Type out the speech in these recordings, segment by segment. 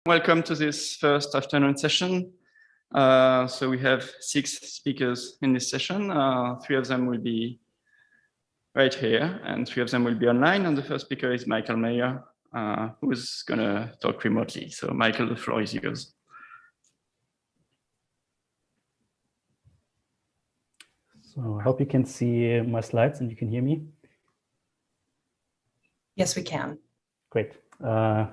Welcome to this first afternoon session. So we have 6 speakers in this session. 3 of them will be right here, and 3 of them will be online. And the first speaker is Michael Mayer, who's going to talk remotely. So Michael, the floor is yours. So I hope you can see my slides and you can hear me. Yes, we can. Great.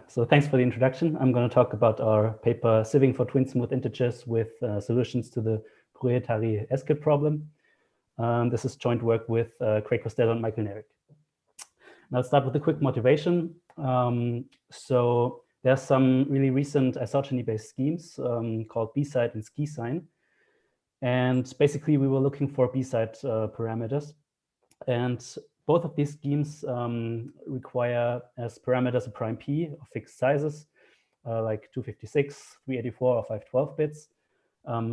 So thanks for the introduction. I'm going to talk about our paper, Sieving for Twin Smooth Integers with Solutions to the Proprietary escape problem. This is joint work with Craig Costello and Michael Nerick. Now, I'll start with a quick motivation. So there's some really recent isogeny-based schemes called B-side and ski-sign. And basically, we were looking for B-side parameters. And both of these schemes require as parameters a prime P of fixed sizes, like 256, 384, or 512 bits,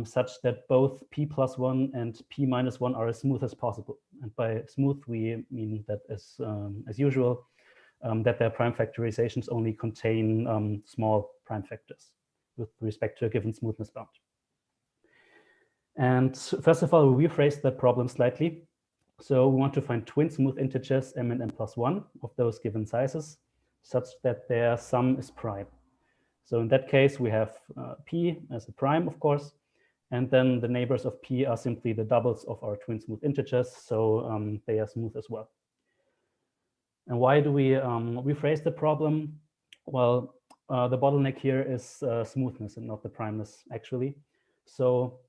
such that both P plus 1 and P minus 1 are as smooth as possible. And by smooth, we mean that as usual, that their prime factorizations only contain small prime factors with respect to a given smoothness bound. And first of all, we rephrased that problem slightly. So we want to find twin smooth integers m and n plus 1 of those given sizes, such that their sum is prime. So in that case, we have P as a prime, of course, and then the neighbors of P are simply the doubles of our twin smooth integers, so they are smooth as well. And why do we rephrase the problem? Well, the bottleneck here is smoothness and not the primeness, actually. So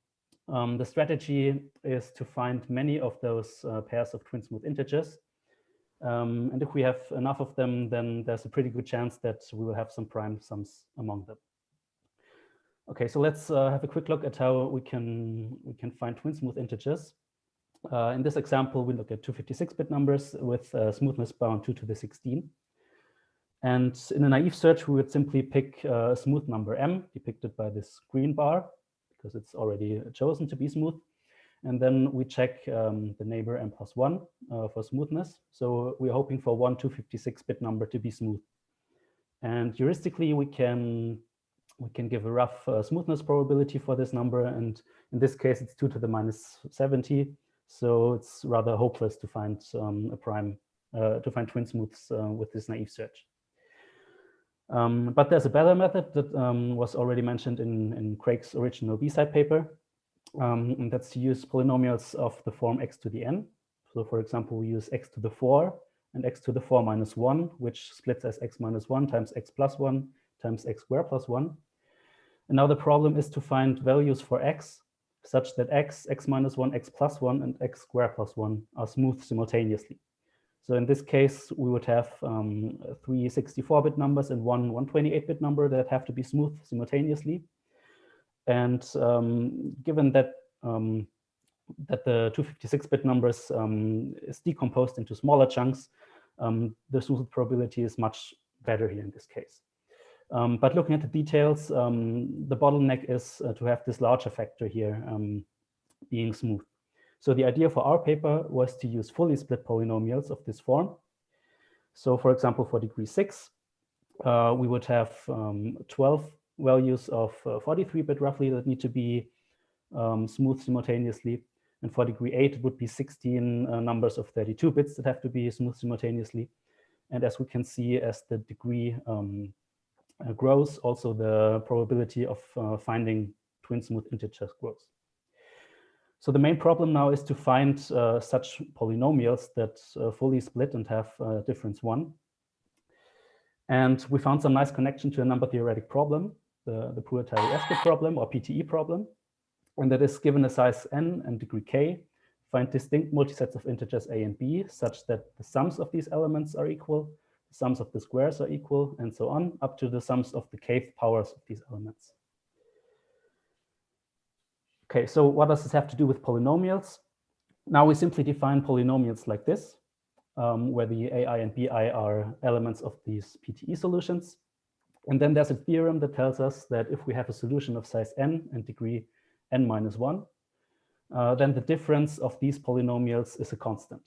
the strategy is to find many of those pairs of twin smooth integers. And if we have enough of them, then there's a pretty good chance that we will have some prime sums among them. Okay, so let's have a quick look at how we can find twin smooth integers. In this example, we look at 256-bit numbers with smoothness bound 2 to the 16. And in a naive search, we would simply pick a smooth number m, depicted by this green bar, because it's already chosen to be smooth. And then we check the neighbor m plus 1 for smoothness. So we're hoping for one 256-bit number to be smooth. And heuristically, we can give a rough smoothness probability for this number. And in this case, it's 2 to the minus 70. So it's rather hopeless to find to find twin smooths with this naive search. But there's a better method that was already mentioned in Craig's original B-side paper, and that's to use polynomials of the form x to the n. So for example, we use x to the 4 and x to the 4 minus 1, which splits as x minus 1 times x plus 1 times x squared plus 1. And now the problem is to find values for x such that x minus 1, x plus 1, and x squared plus 1 are smooth simultaneously. So in this case, we would have 3 64-bit numbers and one 128-bit number that have to be smooth simultaneously. And given that that the 256-bit numbers is decomposed into smaller chunks, the smooth probability is much better here in this case. But looking at the details, the bottleneck is to have this larger factor here being smooth. So the idea for our paper was to use fully split polynomials of this form. So for example, for degree 6, we would have 12 values of 43-bit roughly that need to be smooth simultaneously. And for degree 8, it would be 16 numbers of 32 bits that have to be smooth simultaneously. And as we can see, as the degree grows, also the probability of finding twin smooth integers grows. So the main problem now is to find such polynomials that fully split and have difference 1. And we found some nice connection to a number theoretic problem, the Proprietary escape problem or PTE problem. And that is, given a size n and degree k, find distinct multisets of integers a and b such that the sums of these elements are equal, the sums of the squares are equal, and so on, up to the sums of the kth powers of these elements. Okay, so what does this have to do with polynomials? Now we simply define polynomials like this, where the ai and bi are elements of these PTE solutions. And then there's a theorem that tells us that if we have a solution of size n and degree n minus 1, then the difference of these polynomials is a constant.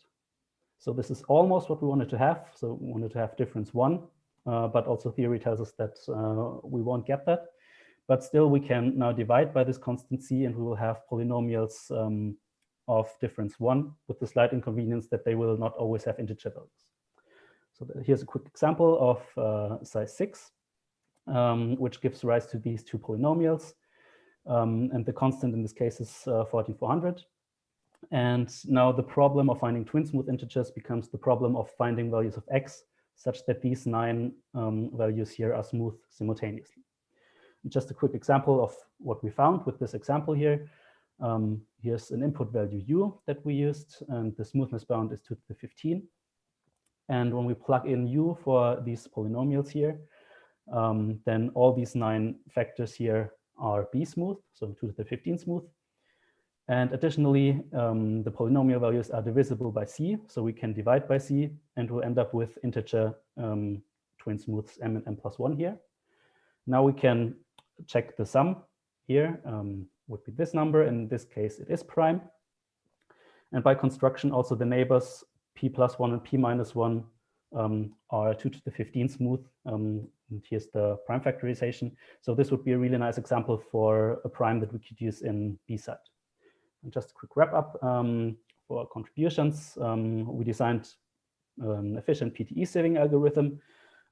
So this is almost what we wanted to have. So we wanted to have difference 1 but also theory tells us that we won't get that. But still, we can now divide by this constant c, and we will have polynomials of difference 1, with the slight inconvenience that they will not always have integer values. So here's a quick example of size 6, which gives rise to these two polynomials. And the constant in this case is 14400. And now the problem of finding twin smooth integers becomes the problem of finding values of x such that these 9 values here are smooth simultaneously. Just a quick example of what we found with this example here. Here's an input value u that we used, and the smoothness bound is 2 to the 15. And when we plug in u for these polynomials here, then all these 9 factors here are b smooth, so 2 to the 15 smooth. And additionally, the polynomial values are divisible by c, so we can divide by c, and we'll end up with integer twin smooths m and m plus 1 here. Now we can check the sum here, would be this number. In this case, it is prime. And by construction, also the neighbors p plus 1 and p minus 1 are 2 to the 15 smooth. And here's the prime factorization. So this would be a really nice example for a prime that we could use in B-side. And just a quick wrap up for contributions. We designed an efficient PTE saving algorithm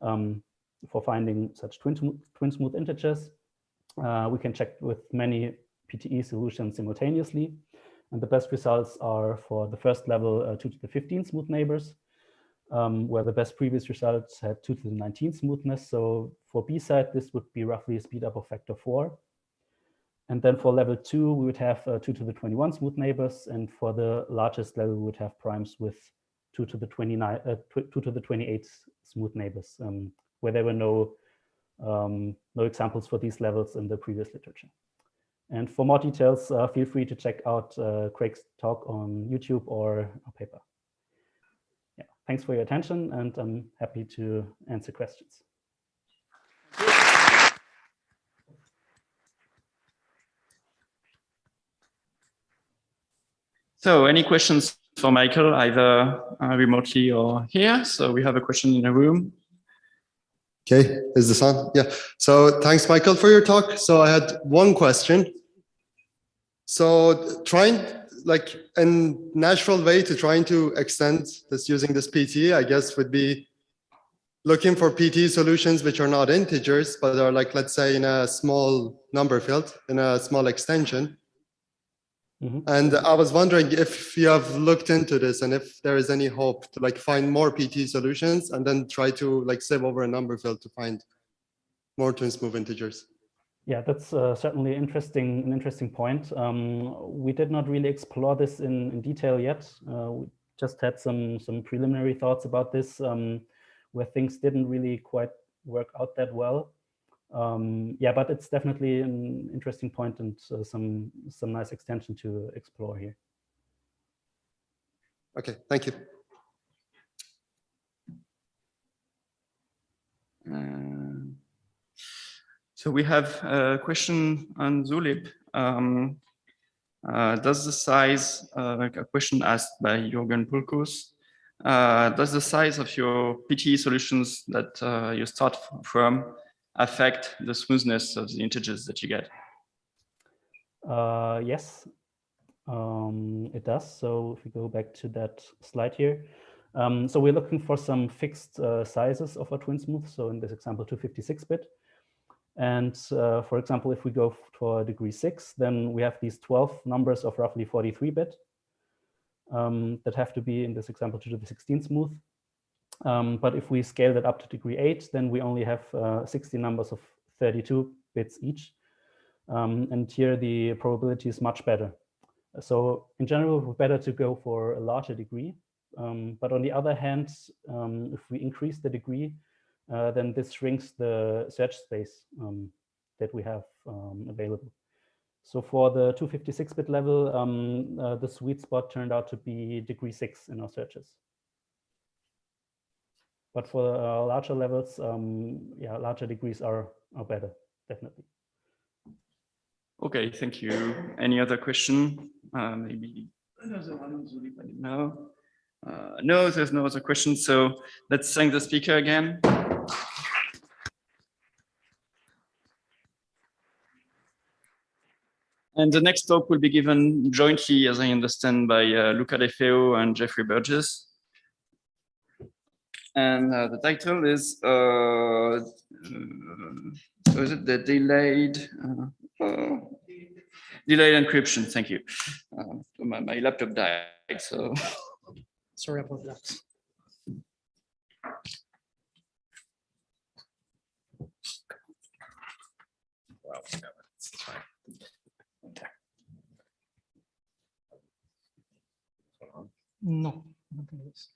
for finding such twin smooth integers. We can check with many PTE solutions simultaneously. And the best results are for the first level 2 to the 15 smooth neighbors, where the best previous results had 2 to the 19 smoothness. So for B-side, this would be roughly a speed up of factor 4. And then for level 2, we would have 2 to the 21 smooth neighbors. And for the largest level, we would have primes with 2 to the 28 smooth neighbors, where there were no examples for these levels in the previous literature. And for more details, feel free to check out Craig's talk on YouTube or a paper. Yeah, thanks for your attention, and I'm happy to answer questions. So any questions for Michael, either remotely or here? So we have a question in the room. Okay, is this on? Yeah. So thanks, Michael, for your talk. So I had one question. So trying, like, a natural way to trying to extend this using this PTE, I guess, would be looking for PTE solutions which are not integers, but are like, let's say, in a small number field, in a small extension. Mm-hmm. And I was wondering if you have looked into this and if there is any hope to like find more PTE solutions and then try to like sieve over a number field to find more twin smooth integers. Yeah, that's certainly an interesting point. We did not really explore this in detail yet. We just had some preliminary thoughts about this, where things didn't really quite work out that well. Yeah, but it's definitely an interesting point and some nice extension to explore here. Okay, thank you. So we have a question on Zulip. Does the size, a question asked by Jürgen Pulkus, does the size of your PTE solutions that you start from affect the smoothness of the integers that you get? Yes, it does. So if we go back to that slide here, so we're looking for some fixed sizes of our twin smooth. So in this example, 256-bit. And for example, if we go for degree 6, then we have these 12 numbers of roughly 43-bit that have to be, in this example, 2 to the 16 smooth. But if we scale that up to degree 8, then we only have 60 numbers of 32 bits each. And here the probability is much better. So in general, we're better to go for a larger degree. But on the other hand, if we increase the degree, then this shrinks the search space that we have available. So for the 256-bit level, the sweet spot turned out to be degree 6 in our searches. But for larger levels, yeah, larger degrees are better, definitely. Okay, thank you. Any other question? Maybe another one, Zulip, I don't know. No, there's no other question. So let's thank the speaker again. And the next talk will be given jointly, as I understand, by Luca De Feo and Jeffrey Burgess. And the title is, so is it the delayed encryption? Thank you. My laptop died, so. Sorry about that. Wow, it's fine. No, nothing else.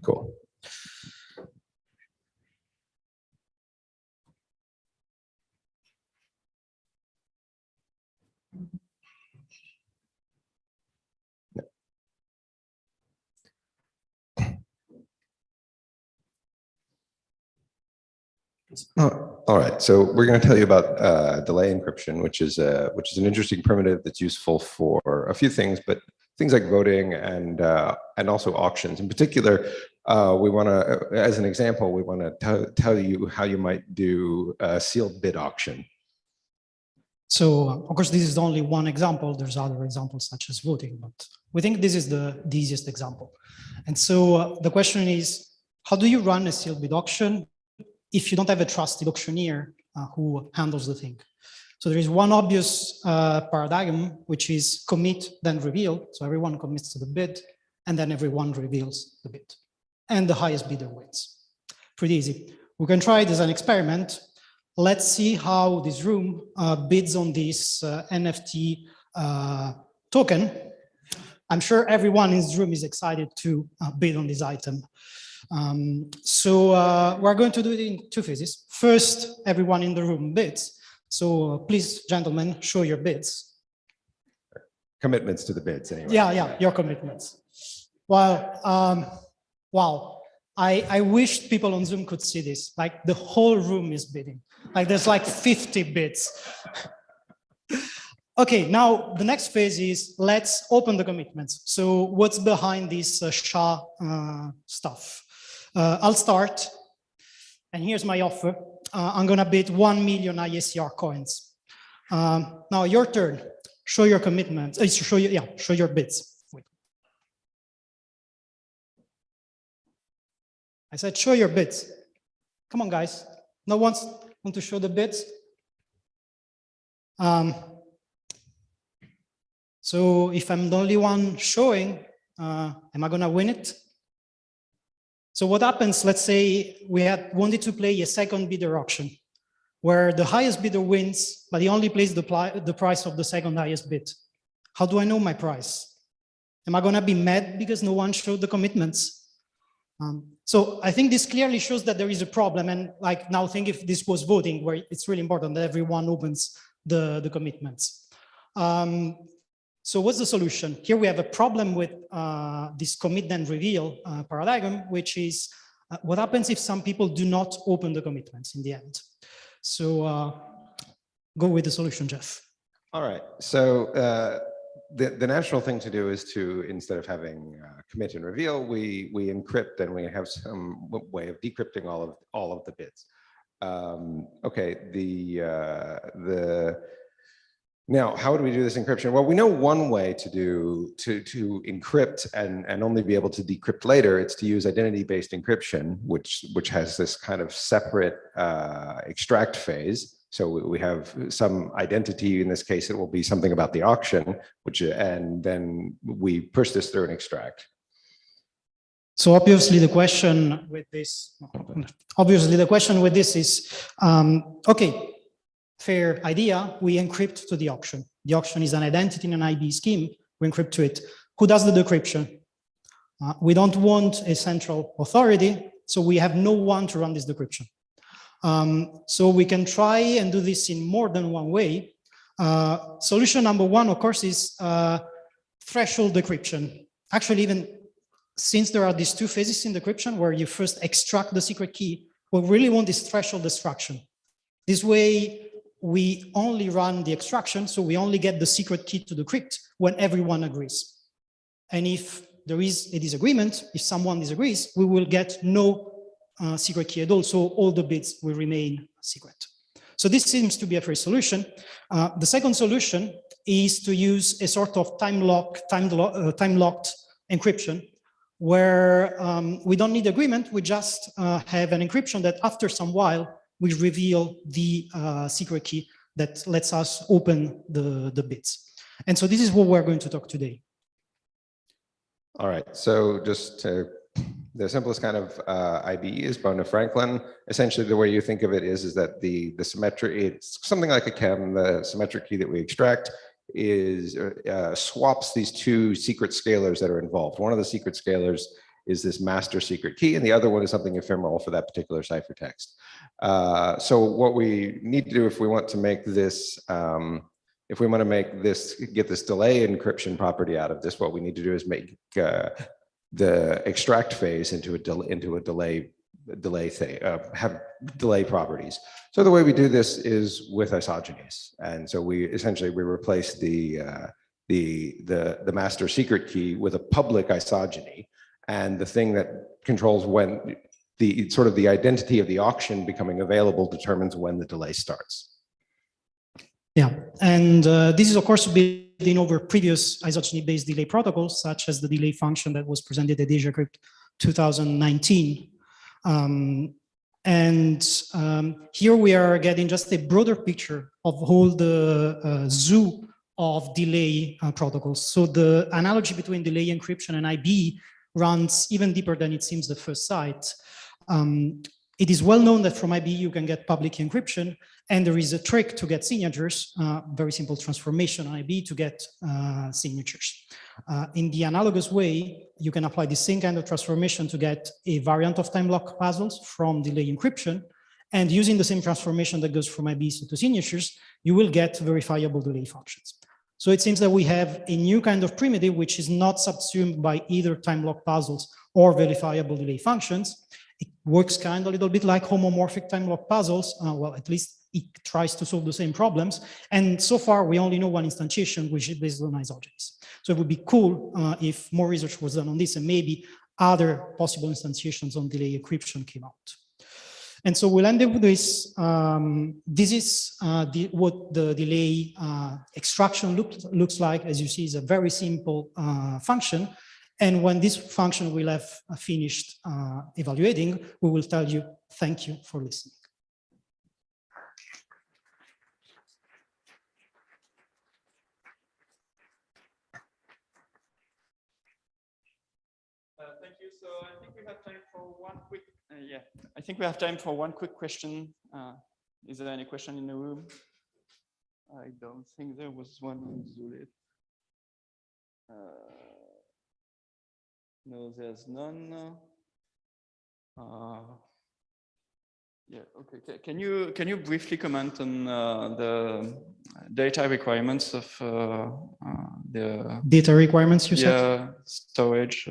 Cool. Oh, all right, so we're going to tell you about delay encryption, which is an interesting primitive that's useful for a few things, but things like voting and also auctions. In particular, we want to, as an example, we want to tell you how you might do a sealed bid auction. So, of course, this is only one example. There's other examples such as voting, but we think this is the easiest example. And so the question is, how do you run a sealed bid auction if you don't have a trusted auctioneer who handles the thing? So there is one obvious paradigm, which is commit, then reveal. So everyone commits to the bid, and then everyone reveals the bid. And the highest bidder wins. Pretty easy. We can try it as an experiment. Let's see how this room bids on this NFT token. I'm sure everyone in this room is excited to bid on this item. So we're going to do it in two phases. First, everyone in the room bids. So please, gentlemen, show your bids. Commitments to the bids, anyway. Yeah, your commitments. Well, wow. I wish people on Zoom could see this. Like the whole room is bidding. Like there's like 50 bids. Okay, now the next phase is let's open the commitments. So what's behind this SHA stuff? I'll start, and here's my offer. I'm gonna bid 1 million ISCR coins. Now your turn. Show your commitments. Show your bids. Wait. I said show your bids. Come on, guys. No one want to show the bids? So if I'm the only one showing, am I gonna win it? So what happens, let's say we had wanted to play a second bidder auction where the highest bidder wins, but he only plays the price of the second highest bid. How do I know my price? Am I gonna be mad because no one showed the commitments? So I think this clearly shows that there is a problem. And like now think if this was voting where it's really important that everyone opens the commitments. So what's the solution? Here we have a problem with this commit then reveal paradigm, which is what happens if some people do not open the commitments in the end? So go with the solution, Jeff. All right, so the natural thing to do is to, instead of having commit and reveal, we encrypt and we have some way of decrypting all of the bits. Okay, now, how do we do this encryption? Well, we know one way to encrypt and only be able to decrypt later. It's to use identity-based encryption, which has this kind of separate extract phase. So we have some identity. In this case, it will be something about the auction, and then we push this through an extract. So obviously the question with this is, okay, fair idea, we encrypt to the auction. The auction is an identity in an IB scheme, we encrypt to it. Who does the decryption? We don't want a central authority, so we have no one to run this decryption. So we can try and do this in more than one way. Solution number one, of course, is threshold decryption. Actually, even since there are these two phases in decryption where you first extract the secret key, what we really want is threshold extraction. This way, we only run the extraction, so we only get the secret key to decrypt when everyone agrees. And if there is a disagreement, if someone disagrees, we will get no secret key at all, so all the bits will remain secret. So this seems to be a first solution. The second solution is to use a sort of time-locked encryption, where we don't need agreement. We just have an encryption that after some while we reveal the secret key that lets us open the bits. And so this is what we're going to talk today. All right, so just the simplest kind of IBE is Bona Franklin. Essentially, the way you think of it is that the symmetric, it's something like a chem. The symmetric key that we extract is swaps these two secret scalars that are involved. One of the secret scalars is this master secret key, and the other one is something ephemeral for that particular ciphertext. So what we need to do if we want to make this, get this delay encryption property out of this, what we need to do is make the extract phase into a delay have delay properties. So the way we do this is with isogenies, and so we replace the master secret key with a public isogeny, and the thing that controls when the identity of the auction becoming available determines when the delay starts. Yeah, and this is of course building over previous isogeny-based delay protocols, such as the delay function that was presented at AsiaCrypt 2019. Here we are getting just a broader picture of all the zoo of delay protocols. So the analogy between delay encryption and IBE runs even deeper than it seems at first sight. It is well known that from IBE you can get public encryption, and there is a trick to get signatures, very simple transformation on IBE to get signatures. In the analogous way, you can apply the same kind of transformation to get a variant of time-lock puzzles from delay encryption, and using the same transformation that goes from IBE to signatures, you will get verifiable delay functions. So it seems that we have a new kind of primitive which is not subsumed by either time-lock puzzles or verifiable delay functions. It works kind of a little bit like homomorphic time-lock puzzles. Well, at least it tries to solve the same problems. And so far, we only know one instantiation, which is based on isogenies. So it would be cool if more research was done on this and maybe other possible instantiations on delay encryption came out. And so we'll end up with this. This is what the delay extraction looks like. As you see, it's a very simple function. And when this function will have finished evaluating, we will tell you, thank you for listening. Thank you. So I think we have time for one quick, I think we have time for one quick question. Is there any question in the room? I don't think there was one on Zoom. No, there's none. Yeah, okay. Can you briefly comment on the data requirements of the data requirements you said? Storage.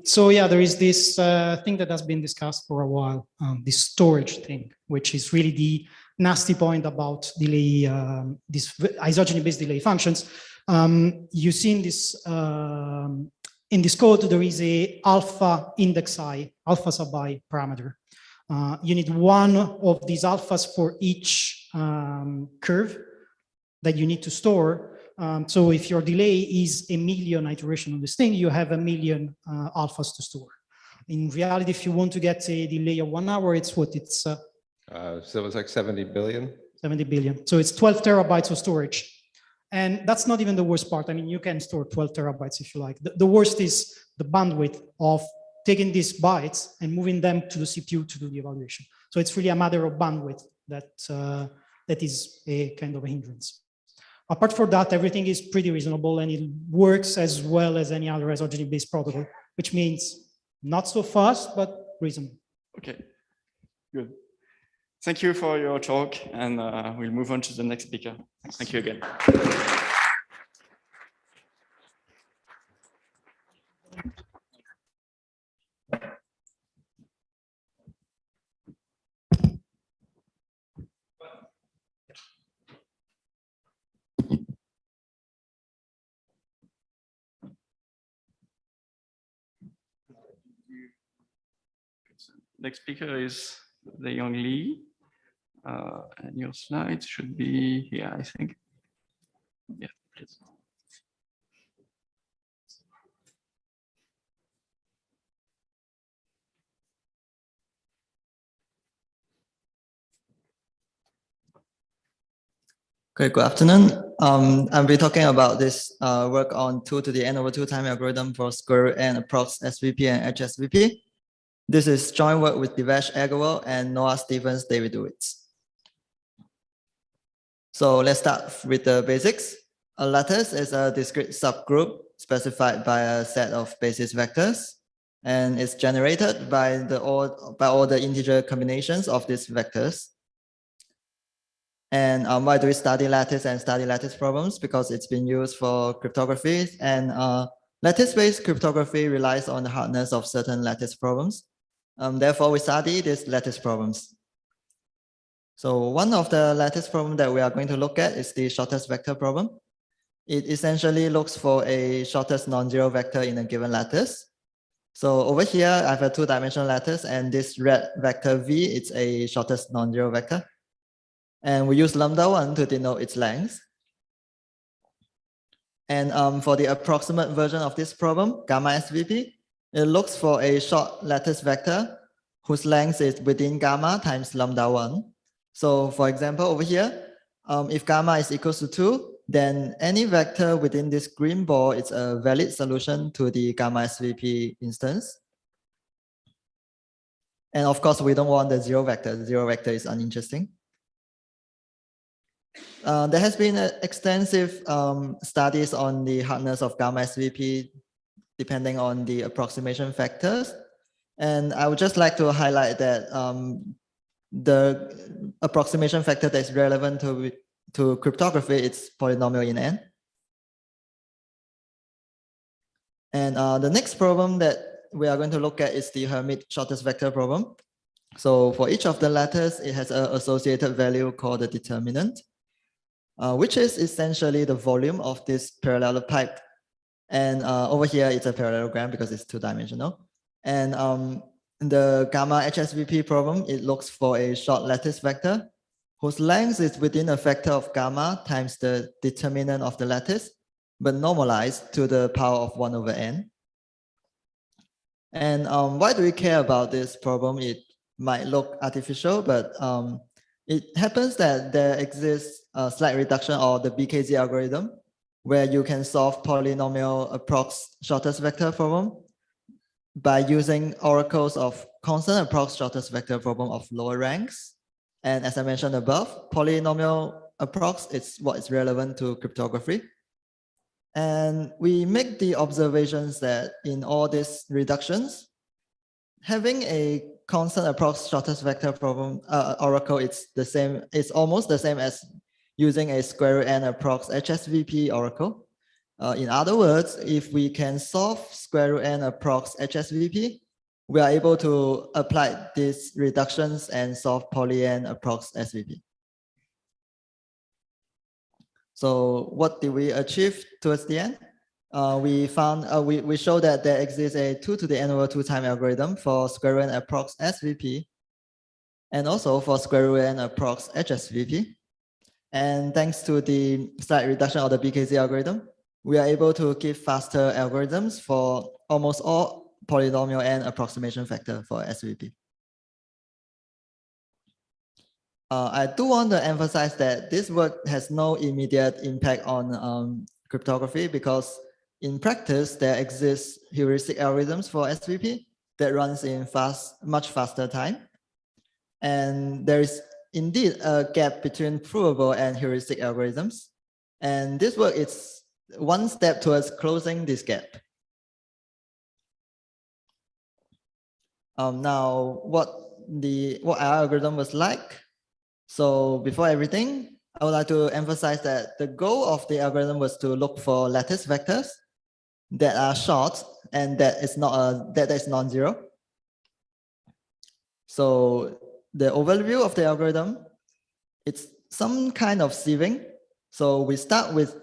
So yeah, there is this thing that has been discussed for a while, this storage thing, which is really the nasty point about delay, these isogeny-based delay functions. You see in this code, there is a alpha index I, alpha sub I parameter. You need one of these alphas for each curve that you need to store. So if your delay is 1 million iteration of this thing, you have 1 million alphas to store. In reality, if you want to get a delay of 1 hour, it's what it's. So it was like 70 billion? 70 billion. So it's 12 terabytes of storage. And that's not even the worst part. I mean, you can store 12 terabytes if you like. The worst is the bandwidth of taking these bytes and moving them to the CPU to do the evaluation. So it's really a matter of bandwidth that is a kind of a hindrance. Apart from that, everything is pretty reasonable and it works as well as any other isogeny-based protocol, which means not so fast, but reasonable. Okay, good. Thank you for your talk, and we'll move on to the next speaker. Thank you again. Next speaker is the young Lee. And your slides should be here, I think. Yeah, please. Okay, good afternoon. I'll be talking about this work on 2 to the n over 2 time algorithm for square root n approx SVP and HSVP. This is joint work with Devesh Agarwal and Noah Stevens, David Dewitz. So let's start with the basics. A lattice is a discrete subgroup specified by a set of basis vectors, and it's generated by all the integer combinations of these vectors. And why do we study lattice and study lattice problems? Because it's been used for cryptography, and lattice-based cryptography relies on the hardness of certain lattice problems. Therefore, we study these lattice problems. So one of the lattice problems that we are going to look at is the shortest vector problem. It essentially looks for a shortest non-zero vector in a given lattice. So over here, I have a two-dimensional lattice, and this red vector V, it's a shortest non-zero vector. And we use lambda1 to denote its length. And for the approximate version of this problem, gamma SVP, it looks for a short lattice vector whose length is within gamma times lambda1. So for example, over here, if gamma is equals to 2, then any vector within this green ball is a valid solution to the gamma SVP instance. And of course, we don't want the zero vector. The zero vector is uninteresting. There has been extensive studies on the hardness of gamma SVP depending on the approximation factors. And I would just like to highlight that the approximation factor that is relevant to cryptography, it's polynomial in N. And the next problem that we are going to look at is the Hermite shortest vector problem. So for each of the lattice, it has an associated value called the determinant, which is essentially the volume of this parallelopipe. And over here, it's a parallelogram because it's two-dimensional. And the gamma HSVP problem, it looks for a short lattice vector whose length is within a factor of gamma times the determinant of the lattice, but normalized to the power of 1 over n. And why do we care about this problem? It might look artificial, but it happens that there exists a slight reduction or the BKZ algorithm where you can solve polynomial approx shortest vector problem by using oracles of constant approx shortest vector problem of lower ranks. And as I mentioned above, polynomial approx is what is relevant to cryptography. And we make the observations that in all these reductions, having a constant approx shortest vector problem oracle, it's almost the same as using a square root n approx HSVP oracle. In other words, if we can solve square root n approx HSVP, we are able to apply these reductions and solve poly n approx SVP. So what did we achieve towards the end? We found we show that there exists a 2 to the n over 2 time algorithm for square root n approx SVP, and also for square root n approx HSVP. And thanks to the slight reduction of the BKZ algorithm, we are able to give faster algorithms for almost all polynomial n approximation factor for SVP. I do want to emphasize that this work has no immediate impact on cryptography because in practice, there exists heuristic algorithms for SVP that runs in much faster time. And there is indeed a gap between provable and heuristic algorithms. And this work is one step towards closing this gap. Now, what our algorithm was like. So before everything, I would like to emphasize that the goal of the algorithm was to look for lattice vectors that are short and that is non-zero. So the overview of the algorithm, it's some kind of sieving. So we start with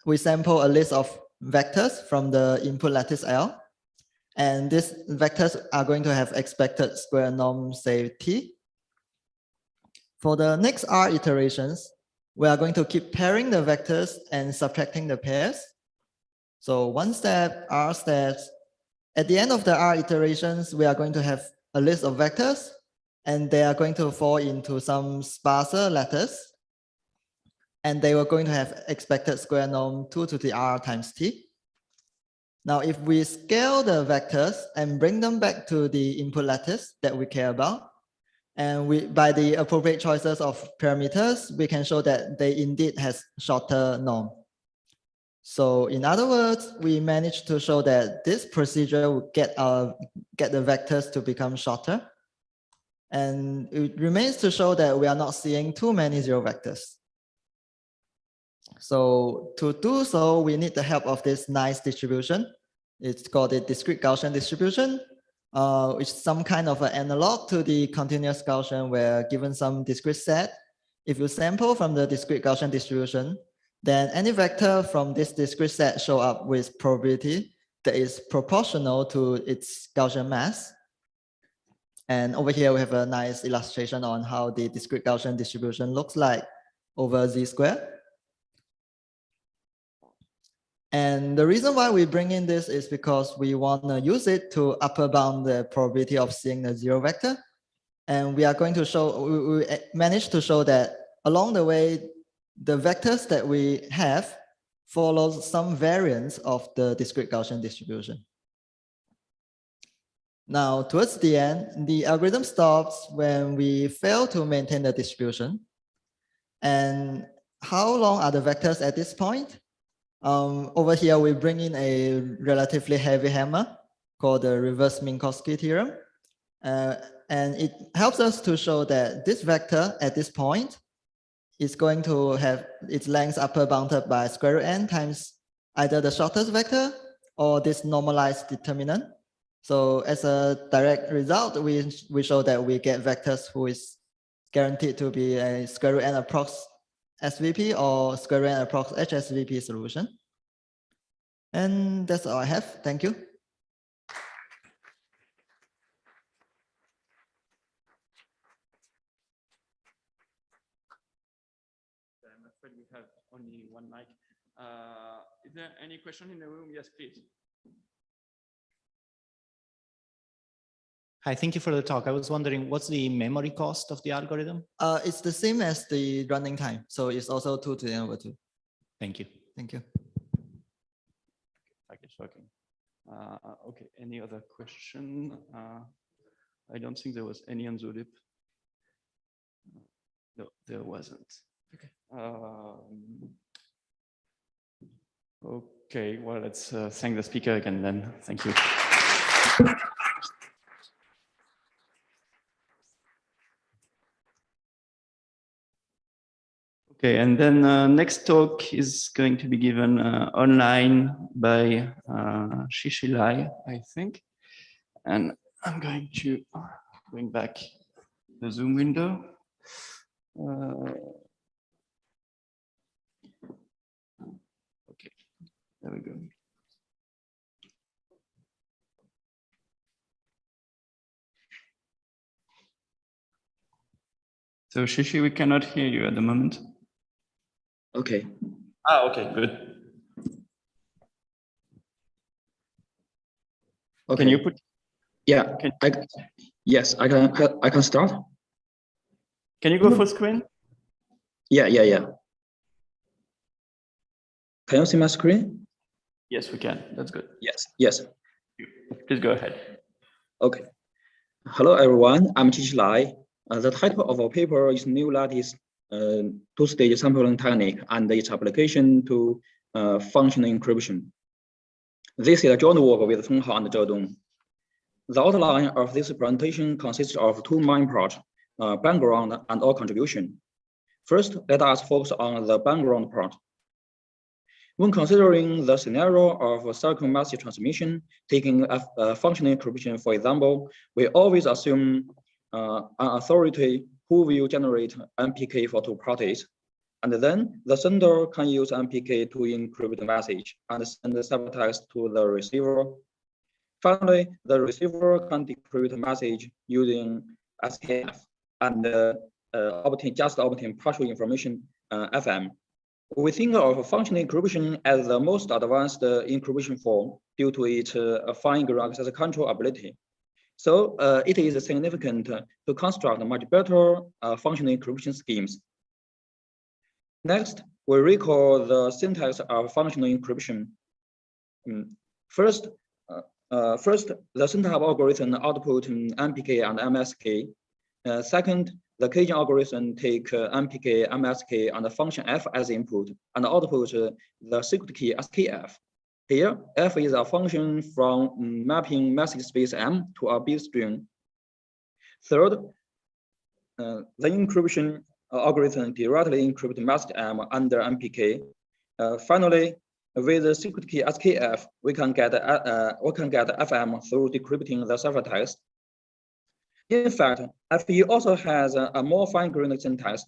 we sample a list of vectors from the input lattice L. And these vectors are going to have expected square norm, say T. For the next R iterations, we are going to keep pairing the vectors and subtracting the pairs. So one step, R steps. At the end of the R iterations, we are going to have a list of vectors, and they are going to fall into some sparser lattice. And they were going to have expected square norm 2 to the R times T. Now, if we scale the vectors and bring them back to the input lattice that we care about, and by the appropriate choices of parameters, we can show that they indeed has shorter norm. So in other words, we managed to show that this procedure will get the vectors to become shorter. And it remains to show that we are not seeing too many zero vectors. So to do so, we need the help of this nice distribution. It's called the discrete Gaussian distribution, which is some kind of an analog to the continuous Gaussian, where given some discrete set, if you sample from the discrete Gaussian distribution, then any vector from this discrete set show up with probability that is proportional to its Gaussian mass. And over here, we have a nice illustration on how the discrete Gaussian distribution looks like over Z squared. And the reason why we bring in this is because we want to use it to upper bound the probability of seeing the zero vector. And we are going to show, we managed to show that along the way, the vectors that we have follows some variance of the discrete Gaussian distribution. Now, towards the end, the algorithm stops when we fail to maintain the distribution. And how long are the vectors at this point? Over here, we bring in a relatively heavy hammer called the reverse Minkowski theorem. And it helps us to show that this vector at this point is going to have its length upper bounded by square root n times either the shortest vector or this normalized determinant. So as a direct result, we show that we get vectors who is guaranteed to be a square root n approx SVP or square root n approx HSVP solution. And that's all I have. Thank you. I'm afraid we have only one mic. Is there any question in the room? Yes, please. Hi, thank you for the talk. I was wondering, what's the memory cost of the algorithm? It's the same as the running time. So it's also 2 to the n over 2. Thank you. Thank you. Okay, shocking. Okay, any other question? I don't think there was any on the lip. No, there wasn't. Okay. Okay, well, let's thank the speaker again then. Thank you. Okay, and then next talk is going to be given online by Shishilai, I think. And I'm going to bring back the Zoom window. Okay, there we go. So Shishi, we cannot hear you at the moment. Okay. Ah, okay, good. Okay. Can you put? Yeah. Yes, I can start. Can you go full screen? Yeah. Can you see my screen? Yes, we can. That's good. Yes. Please go ahead. Okay. Hello, everyone. I'm Lai. The title of our paper is New Lattice Two-Stage Sampling Technique and its application to functional encryption. This is a joint work with Feng Hao and Zhe Dong. The outline of this presentation consists of two main parts, background and our contribution. First, let us focus on the background part. When considering the scenario of circular massive transmission, taking a functional encryption, for example, we always assume an authority who will generate MPK for two parties. And then the sender can use MPK to encrypt the message and send the ciphertext to the receiver. Finally, the receiver can decrypt the message using SKF, and obtain partial information FM. We think of functional encryption as the most advanced encryption form due to its fine-grained access control ability. So it is significant to construct much better functional encryption schemes. Next, we recall the syntax of functional encryption. First, the syntax algorithm output MPK and MSK. Second, the caging algorithm take MPK, MSK, and the function f as input and output the secret key as kf. Here, f is a function from mapping message space M to a bit string. Third, the encryption algorithm directly encrypt message M under MPK. Finally, with the secret key as kf, we can get FM through decrypting the ciphertext. In fact, FE also has a more fine-grained syntax.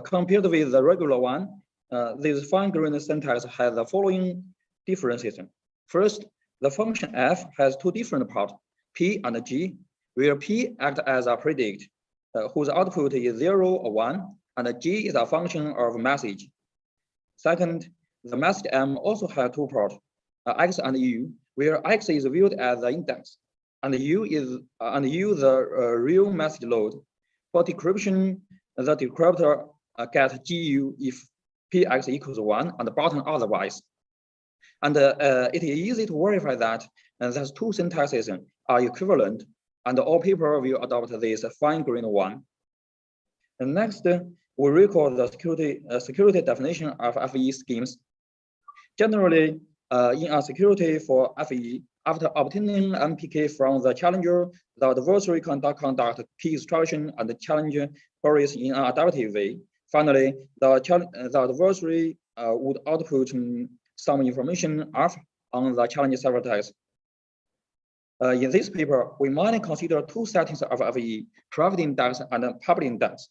Compared with the regular one, this fine-grained syntax has the following differences. First, the function f has two different parts, p and g, where p acts as a predict, whose output is 0 or 1, and g is a function of message. Second, the message M also has two parts, x and u, where x is viewed as the index, and u the real message load. For decryption, the decryptor gets GU if px equals 1 and button otherwise. And it is easy to verify that those two syntaxes are equivalent, and all people will adopt this fine-grained one. And next, we recall the security definition of FE schemes. Generally, in a security for FE, after obtaining MPK from the challenger, the adversary conduct key extraction and challenge queries in an adaptive way. Finally, the adversary would output some information on the challenge ciphertext. In this paper, we might consider two settings of FE, private index and public index.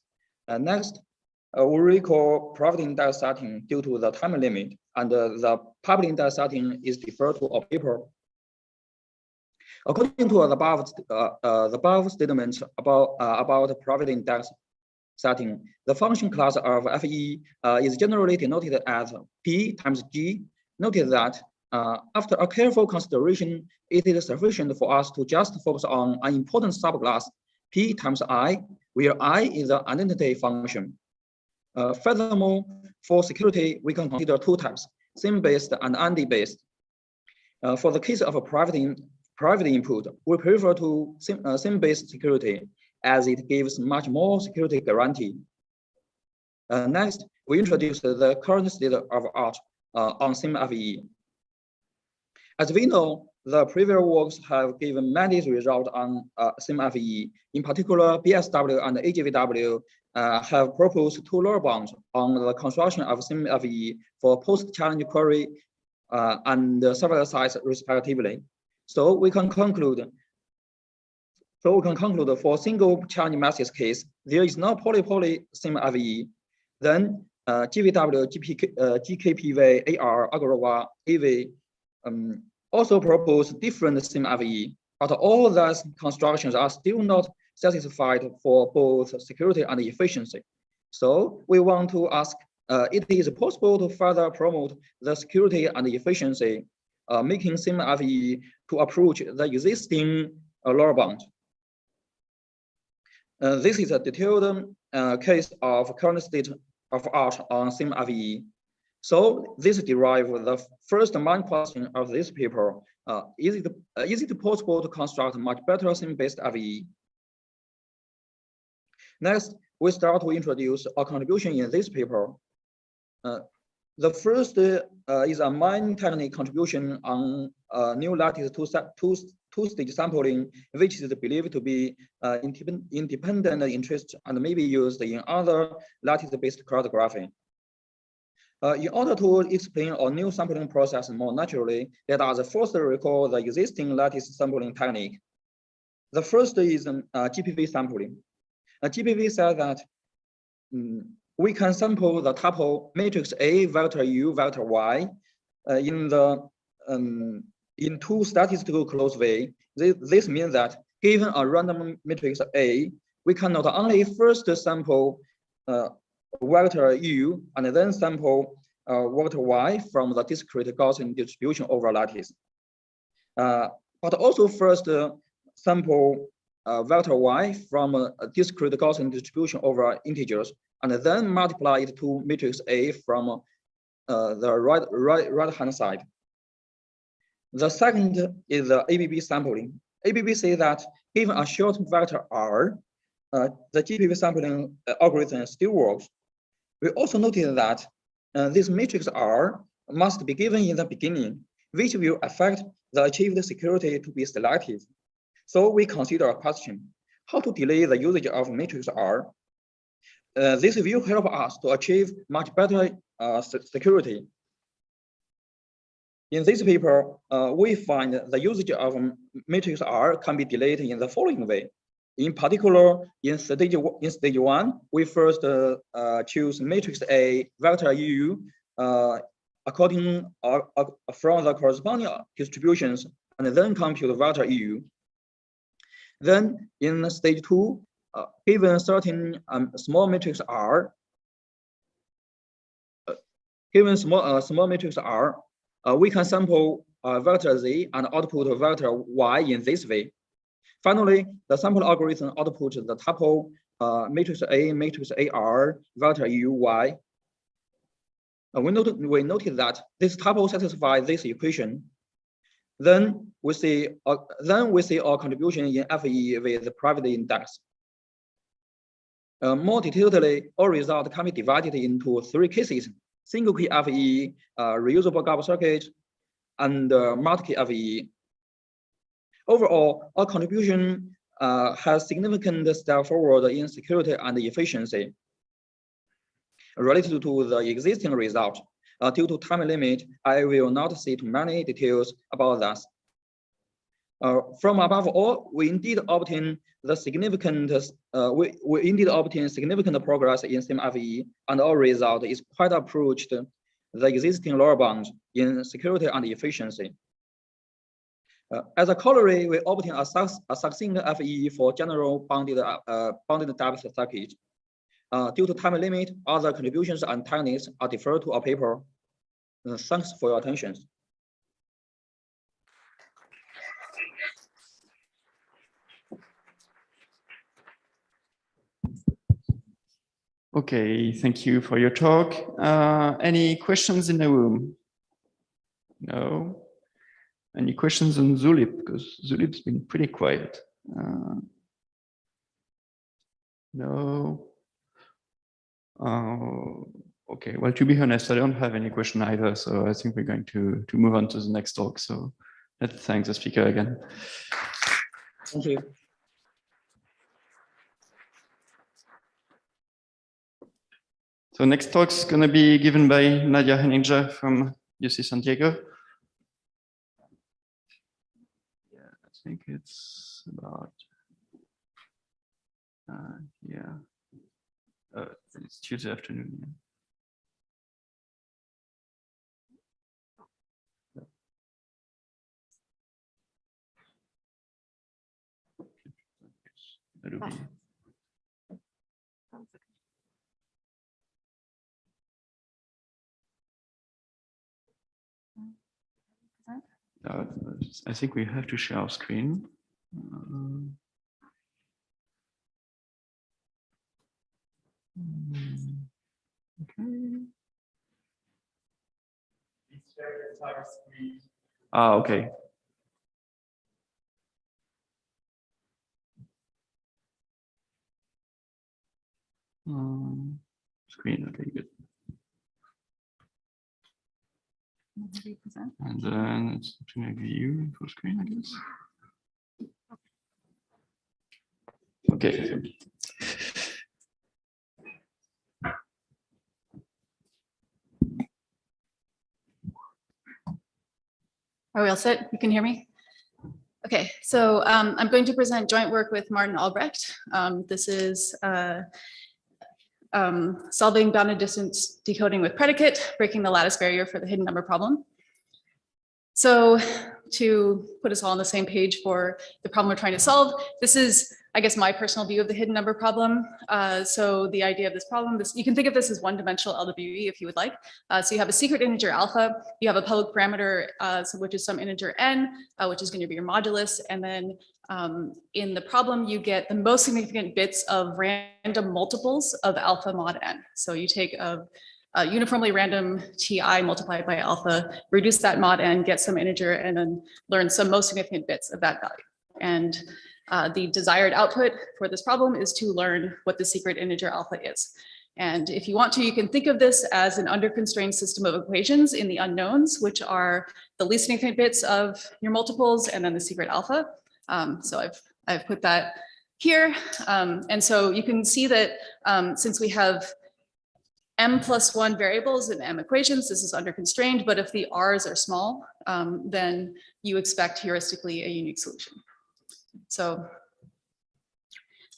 Next, we recall private index setting due to the time limit, and the public index setting is deferred to a paper. According to the above statements about private index setting, the function class of FE is generally denoted as P times G. Notice that after a careful consideration, it is sufficient for us to just focus on an important subclass, P times I, where I is the identity function. Furthermore, for security, we can consider two types, SIM-based and AND-based. For the case of a private input, we prefer to SIM-based security, as it gives much more security guarantee. Next, we introduce the current state of art on SIM-FE. As we know, the previous works have given many results on SIM-FE. In particular, BSW and AGVW have proposed two lower bounds on the construction of SIM-FE for post-challenge query and server size respectively. So we can conclude for single challenge message case, there is no poly SIM-FE. Then GVW, GKPV, AR, Agorova, AV also propose different SIM-FE, but all those constructions are still not satisfied for both security and efficiency. So we want to ask, it is possible to further promote the security and efficiency, making SIM-FE to approach the existing lower bound. This is a detailed case of current state of art on SIM-FE. So this derives the first main question of this paper. Is it possible to construct much better SIM-based FE? Next, we start to introduce a contribution in this paper. The first is a main technique contribution on new lattice two-stage sampling, which is believed to be independent interest and may be used in other lattice-based cryptography. In order to explain a new sampling process more naturally, let us first recall the existing lattice sampling technique. The first is GPV sampling. GPV says that we can sample the tuple matrix A vector U vector Y in two statistical closed way. This means that given a random matrix A, we can not only first sample vector u and then sample vector y from the discrete Gaussian distribution over lattice. But also first sample vector y from a discrete Gaussian distribution over integers, and then multiply it to matrix A from the right hand side. The second is the ABB sampling. ABB says that given a short vector R, the GPP sampling algorithm still works. We also noted that this matrix R must be given in the beginning, which will affect the achieved security to be selective. So we consider a question: how to delay the usage of matrix R? This will help us to achieve much better security. In this paper, we find the usage of matrix R can be delayed in the following way. In particular, in stage one, we first choose matrix A vector U according from the corresponding distributions, and then compute vector U. Then in stage two, given certain small matrix R, we can sample vector Z and output vector Y in this way. Finally, the sample algorithm outputs the tuple matrix AR, vector U, Y. We noted that this tuple satisfies this equation. Then we see our contribution in FE with the private index. More detailedly, our result can be divided into 3 cases: single key FE, reusable gap circuit, and multi-key FE. Overall, our contribution has significant step forward in security and efficiency. Related to the existing result, due to time limit, I will not say too many details about that. From above all, we indeed obtain the significant significant progress in SIMFE, and our result is quite approached the existing lower bound in security and efficiency. As a corollary, we obtain a succinct FE for general bounded depth circuit. Due to time limit, other contributions and techniques are deferred to our paper. Thanks for your attention. Okay, thank you for your talk. Any questions in the room? No. Any questions on Zulip? Because Zulip's been pretty quiet. No. Okay, well, to be honest, I don't have any question either, so I think we're going to move on to the next talk. So let's thank the speaker again. Thank you. So next talk is going to be given by Nadia Henninger from UC San Diego. Yeah, I think it's about, yeah. It's Tuesday afternoon. Yeah. That'll be. I think we have to share our screen. Okay. Okay. Screen, okay, good. And then it's to make view full screen, I guess. Okay. Are we all set? You can hear me? Okay, so I'm going to present joint work with Martin Albrecht. This is solving bounded distance decoding with predicate, breaking the lattice barrier for the hidden number problem. So to put us all on the same page for the problem we're trying to solve, this is I guess, my personal view of the hidden number problem. So the idea of this problem, you can think of this as one-dimensional LWE if you would like. So you have a secret integer alpha, you have a public parameter, which is some integer n, which is going to be your modulus, and then in the problem you get the most significant bits of random multiples of alpha mod n. So you take a uniformly random ti multiplied by alpha, reduce that mod n, get some integer, and then learn some most significant bits of that value. And the desired output for this problem is to learn what the secret integer alpha is. And if you want to, you can think of this as an under-constrained system of equations in the unknowns, which are the least significant bits of your multiples and then the secret alpha. So I've put that here. And so you can see that since we have m+1 variables in m equations, this is under-constrained, but if the r's are small, then you expect heuristically a unique solution. So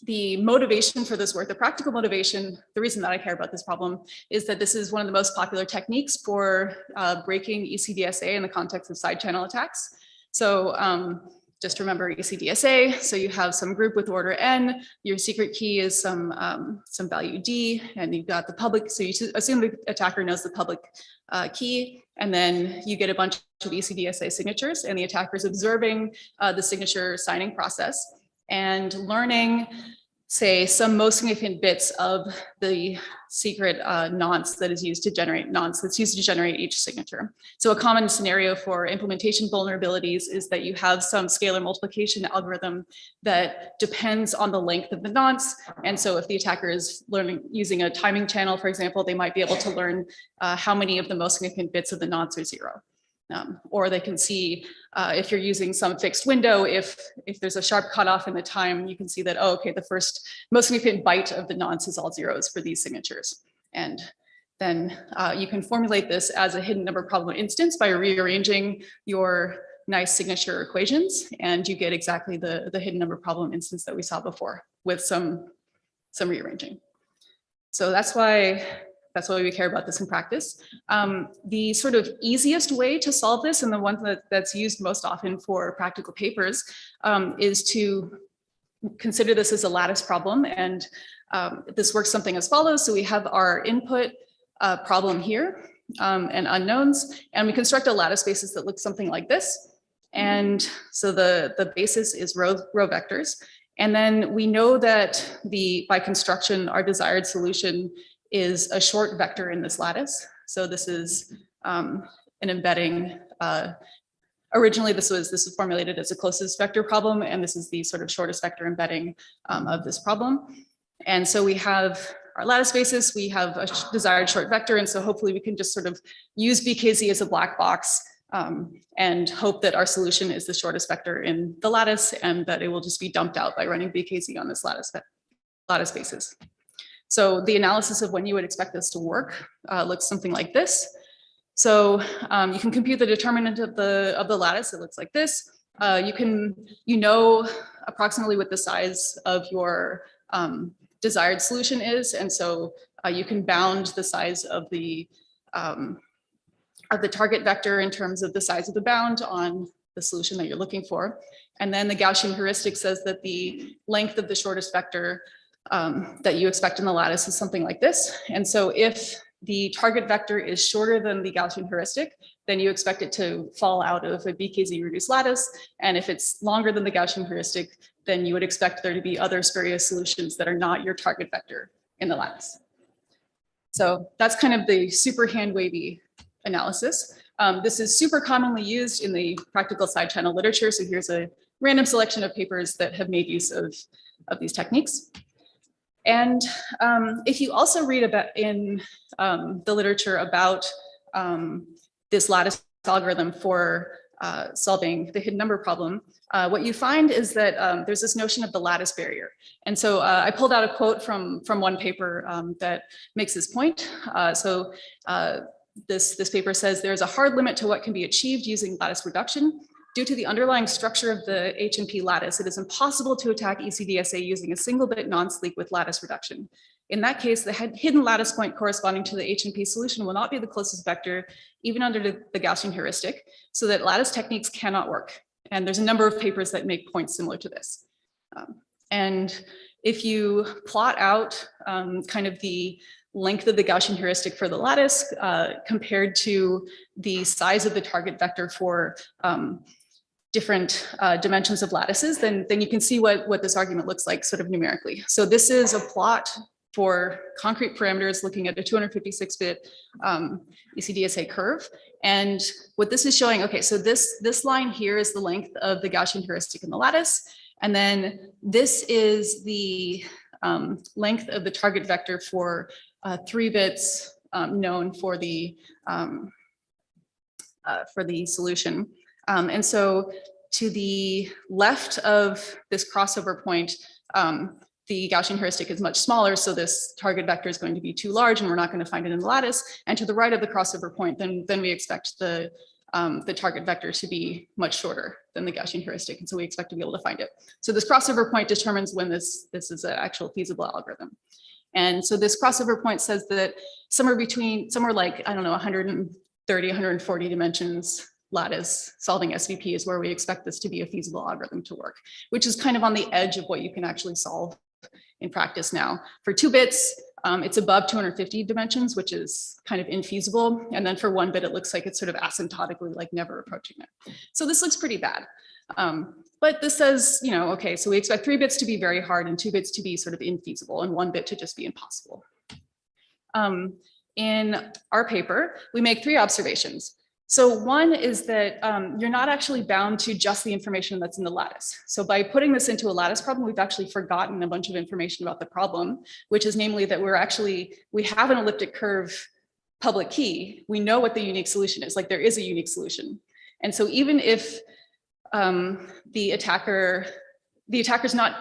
the motivation for this work, the practical motivation, the reason that I care about this problem is that this is one of the most popular techniques for breaking ECDSA in the context of side channel attacks. So just remember ECDSA. So you have some group with order n, your secret key is some value d, and you've got the public. So you assume the attacker knows the public key, and then you get a bunch of ECDSA signatures, and the attacker is observing the signature signing process and learning, say, some most significant bits of the secret nonce that is used to generate each signature. So a common scenario for implementation vulnerabilities is that you have some scalar multiplication algorithm that depends on the length of the nonce. And so if the attacker is using a timing channel, for example, they might be able to learn how many of the most significant bits of the nonce are 0. Or they can see if you're using some fixed window, if there's a sharp cutoff in the time, you can see that, oh, okay, the first most significant byte of the nonce is all zeros for these signatures. And then you can formulate this as a hidden number problem instance by rearranging your nice signature equations, and you get exactly the hidden number problem instance that we saw before with some rearranging. So that's why we care about this in practice. The sort of easiest way to solve this, and the one that's used most often for practical papers, is to consider this as a lattice problem. And this works something as follows. So we have our input problem here and unknowns, and we construct a lattice basis that looks something like this. And so the basis is row vectors. And then we know that by construction, our desired solution is a short vector in this lattice. So this is an embedding. Originally, this was formulated as a closest vector problem, and this is the sort of shortest vector embedding of this problem. And so we have our lattice basis, we have a desired short vector, and so hopefully we can just sort of use BKZ as a black box and hope that our solution is the shortest vector in the lattice, and that it will just be dumped out by running BKZ on this lattice basis. So the analysis of when you would expect this to work looks something like this. So you can compute the determinant of the lattice. It looks like this. You know approximately what the size of your desired solution is, and so you can bound the size of the target vector in terms of the size of the bound on the solution that you're looking for. And then the Gaussian heuristic says that the length of the shortest vector that you expect in the lattice is something like this. And so if the target vector is shorter than the Gaussian heuristic, then you expect it to fall out of a BKZ reduced lattice. And if it's longer than the Gaussian heuristic, then you would expect there to be other spurious solutions that are not your target vector in the lattice. So that's kind of the super hand-wavy analysis. This is super commonly used in the practical side channel literature. So here's a random selection of papers that have made use of these techniques. And if you also read about in the literature about this lattice algorithm for solving the hidden number problem, what you find is that there's this notion of the lattice barrier. And so I pulled out a quote from one paper that makes this point. This paper says there's a hard limit to what can be achieved using lattice reduction. Due to the underlying structure of the H&P lattice, it is impossible to attack ECDSA using a single bit non-sleep with lattice reduction. In that case, the hidden lattice point corresponding to the H&P solution will not be the closest vector, even under the Gaussian heuristic, so that lattice techniques cannot work. And there's a number of papers that make points similar to this. And if you plot out kind of the length of the Gaussian heuristic for the lattice compared to the size of the target vector for different dimensions of lattices, then you can see what this argument looks like sort of numerically. So this is a plot for concrete parameters looking at a 256-bit ECDSA curve. And what this is showing, okay, so this line here is the length of the Gaussian heuristic in the lattice. And then this is the length of the target vector for 3 bits known for the solution. And so to the left of this crossover point, the Gaussian heuristic is much smaller, so this target vector is going to be too large and we're not going to find it in the lattice. And to the right of the crossover point, then we expect the target vector to be much shorter than the Gaussian heuristic, and so we expect to be able to find it. So this crossover point determines when this is an actual feasible algorithm. And so this crossover point says that somewhere like, I don't know, 130, 140 dimensions lattice solving SVP is where we expect this to be a feasible algorithm to work, which is kind of on the edge of what you can actually solve in practice now. For 2 bits, it's above 250 dimensions, which is kind of infeasible. And then for 1 bit, it looks like it's sort of asymptotically like never approaching it. So this looks pretty bad. But this says, you know, okay, so we expect 3 bits to be very hard and 2 bits to be sort of infeasible and 1 bit to just be impossible. In our paper, we make 3 observations. So one is that you're not actually bound to just the information that's in the lattice. So by putting this into a lattice problem, we've actually forgotten a bunch of information about the problem, which is namely that we have an elliptic curve public key. We know what the unique solution is, like there is a unique solution. And so even if the attacker's not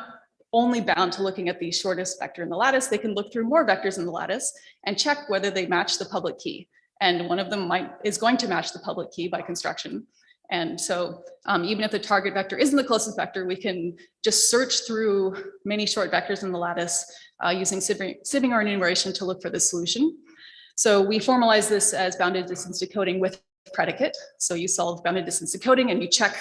only bound to looking at the shortest vector in the lattice, they can look through more vectors in the lattice and check whether they match the public key. And one of them is going to match the public key by construction. And so even if the target vector isn't the closest vector, we can just search through many short vectors in the lattice using sieving or enumeration to look for the solution. So we formalize this as bounded distance decoding with predicate. So you solve bounded distance decoding and you check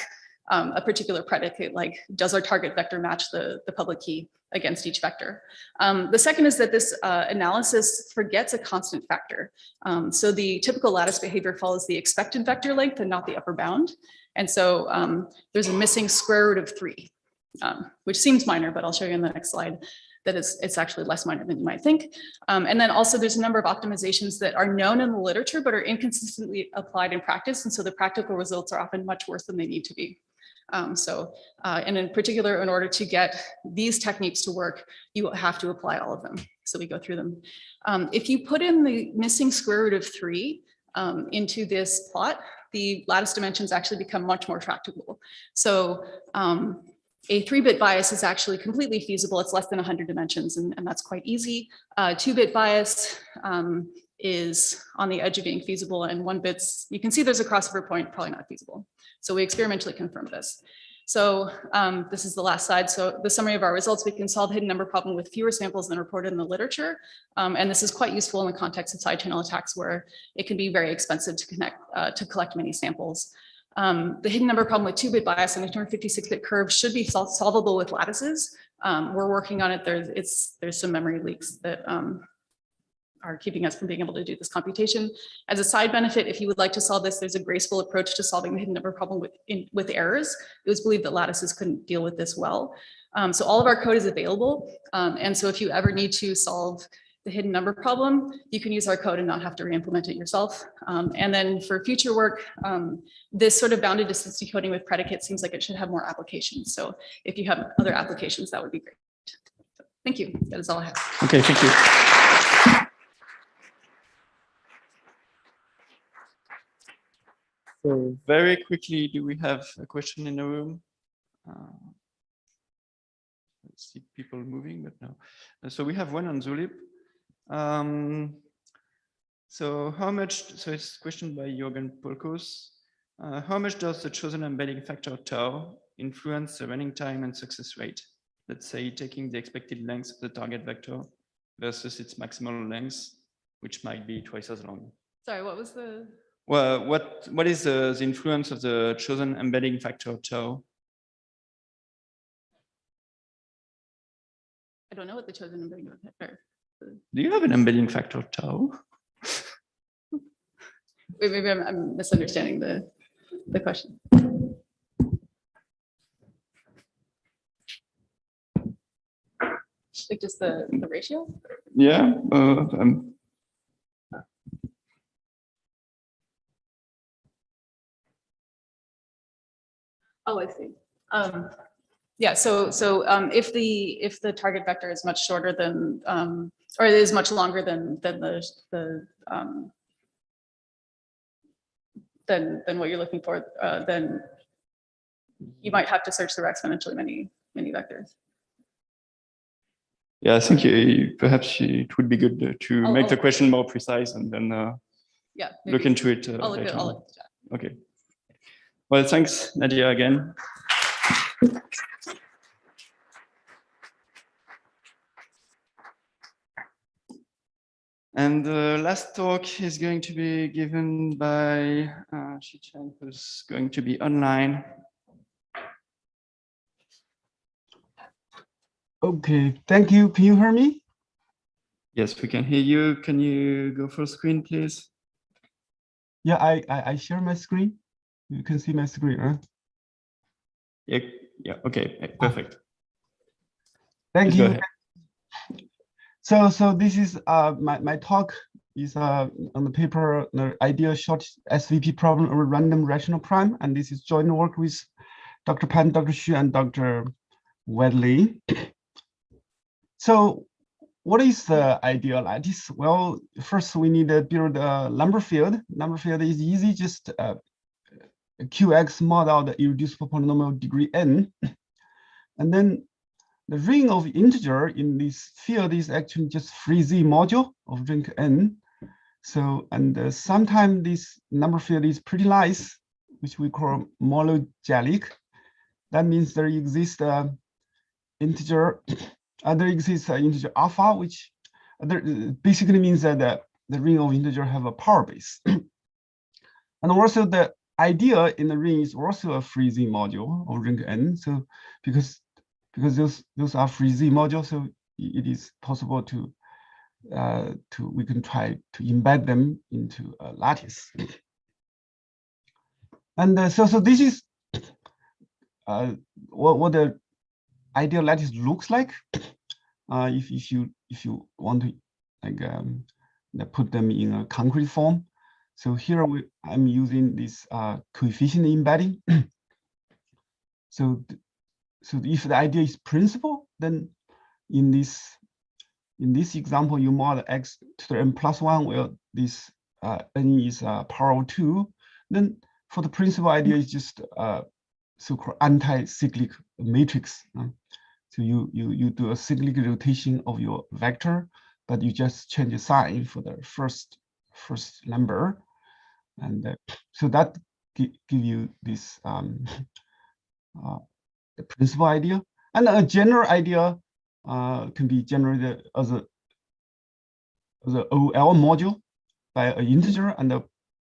a particular predicate, like does our target vector match the public key against each vector. The second is that this analysis forgets a constant factor. So the typical lattice behavior follows the expected vector length and not the upper bound. And so there's a missing square root of 3, which seems minor, but I'll show you in the next slide that it's actually less minor than you might think. And then also there's a number of optimizations that are known in the literature, but are inconsistently applied in practice. And so the practical results are often much worse than they need to be. And in particular, in order to get these techniques to work, you have to apply all of them. So we go through them. If you put in the missing square root of 3 into this plot, the lattice dimensions actually become much more tractable. So a 3-bit bias is actually completely feasible. It's less than 100 dimensions, and that's quite easy. 2-bit bias is on the edge of being feasible, and 1 bits, you can see there's a crossover point, probably not feasible. So we experimentally confirmed this. So this is the last slide. So the summary of our results, we can solve hidden number problem with fewer samples than reported in the literature. And this is quite useful in the context of side channel attacks where it can be very expensive to collect many samples. The hidden number problem with 2-bit bias and a 256-bit curve should be solvable with lattices. We're working on it. There's some memory leaks that are keeping us from being able to do this computation. As a side benefit, if you would like to solve this, there's a graceful approach to solving the hidden number problem with errors. It was believed that lattices couldn't deal with this well. So all of our code is available. And so if you ever need to solve the hidden number problem, you can use our code and not have to re-implement it yourself. And then for future work, this sort of bounded distance decoding with predicate seems like it should have more applications. So if you have other applications, that would be great. So, thank you. That is all I have. Okay, thank you. So very quickly, do we have a question in the room? Let's see people moving, but no. So we have one on Zulip. So how much, so it's a question by Jürgen Polkos. How much does the chosen embedding factor tau influence the running time and success rate? Let's say taking the expected length of the target vector versus its maximal length, which might be twice as long. Sorry, what was the? Well, what is the influence of the chosen embedding factor tau? don't know what the chosen embedding factor. Do you have an embedding factor tau? Wait, maybe I'm misunderstanding the question. Like just the ratio? Yeah. Oh, I see. Yeah, so if the target vector is much shorter than or it is much longer than what you're looking for, then you might have to search through exponentially many vectors. Yeah, I think perhaps it would be good to make the question more precise and then yeah, look into it I'll look later at on. Okay. Well, thanks, Nadia, again. And the last talk is going to be given by Shi-Chen, who's going to be online. Okay, thank you. Can you hear me? Yes, we can hear you. Can you go full screen, please? Yeah, I share my screen. You can see my screen, right? Yeah, okay, perfect. Thank Please go you. ahead. So this is my talk is on the paper, the ideal short SVP problem over random rational prime, and this is joint work with Dr. Pan, Dr. Xu, and Dr. Wedley. So what is the ideal lattice? Well, first we need to build a number field. Number field is easy, just QX mod out the irreducible polynomial degree n. And then the ring of integer in this field is actually just free Z module of ring n. So, and sometimes this number field is pretty nice, which we call monogelic. That means there exists integer, there exists an integer alpha, which basically means that the ring of integer have a power base. And also the idea in the ring is also a free Z module of ring n. So because those are free Z modules, so it is possible to we can try to embed them into a lattice. And so this is what the ideal lattice looks like. If you want to like put them in a concrete form. So here I'm using this coefficient embedding. So if the idea is principal, then in this example, you mod x to the n plus 1, where this n is power of 2. Then for the principal idea is just so-called anti-cyclic matrix. So you do a cyclic rotation of your vector, but you just change the sign for the first number, and so that give you this the principal idea. And a general idea can be generated as a OL module by an integer and a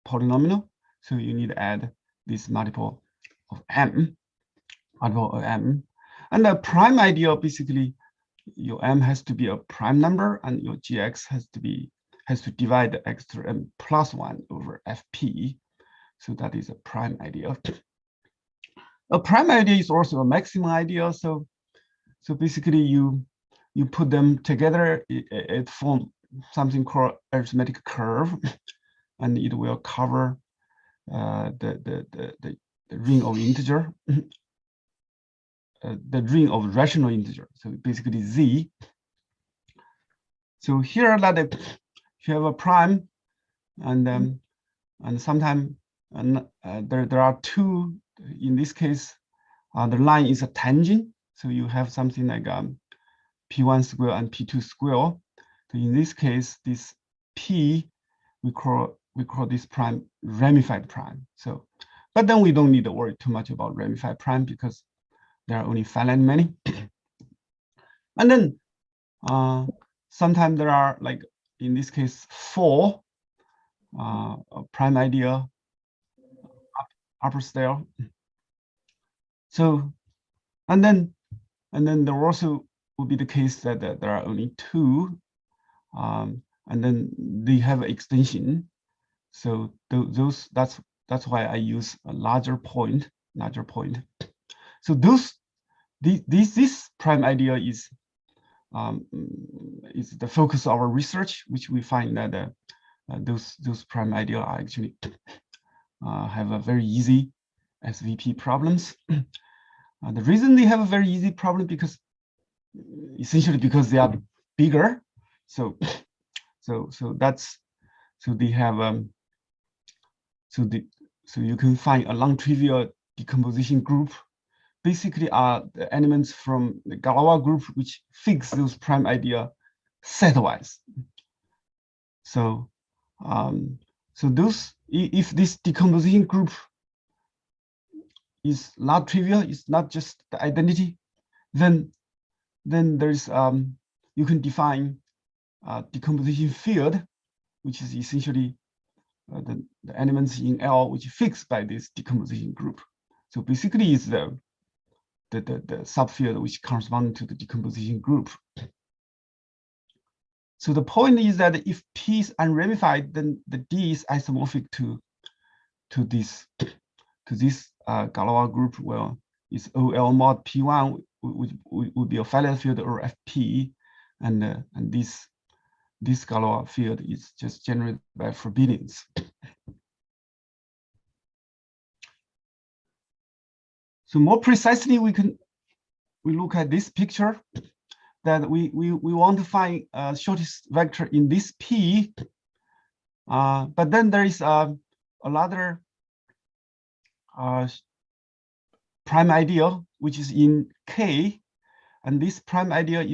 polynomial. So you need to add this multiple of m, multiple of m. And the prime idea, basically, your m has to be a prime number, and your gx has to divide the x to m plus 1 over fp. So that is a prime idea. A prime idea is also a maximum idea. So basically, you put them together, it forms something called arithmetic curve, and it will cover the ring of integer. The ring of rational integer, so basically Z. So here that you have a prime, and sometimes there are two. In this case, the line is a tangent, so you have something like p1 square and p2 square. So in this case, this p we call this prime ramified prime. So, but then we don't need to worry too much about ramified prime because there are only finite many. And then sometimes there are, like in this case, 4 prime idea upper scale. So and then there are also would be the case that there are only two, and then they have an extension. So that's why I use a larger point. So this prime idea is the focus of our research, which we find that those prime idea are actually have a very easy SVP problems. The reason they have a very easy problem essentially because they are bigger. So they have so you can find a non-trivial decomposition group. Basically are the elements from the Galois group which fix those prime idea set-wise. So if this decomposition group is not trivial, it's not just the identity, then there's you can define a decomposition field, which is essentially the elements in L which fixed by this decomposition group. So basically it's the subfield which corresponds to the decomposition group. So the point is that if P is unramified, then the D is isomorphic to this Galois group. Well, it's OL mod P1 would be a finite field or FP, and this Galois field is just generated by Frobenius. So more precisely, we look at this picture that we want to find a shortest vector in this P, but then there is another prime idea which is in K, and this prime idea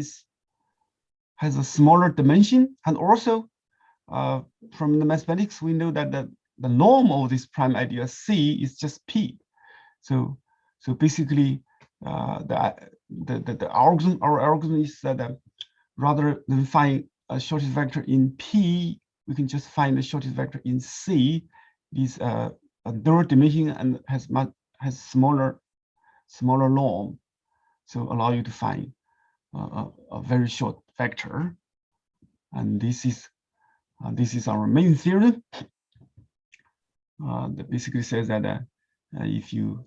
has a smaller dimension, and also from the mathematics we know that the norm of this prime idea C is just P. So basically, our algorithm is that rather than find a shortest vector in P, we can just find the shortest vector in C. This a third dimension and has smaller norm, so allow you to find a very short vector. And this is our main theorem. That basically says that if you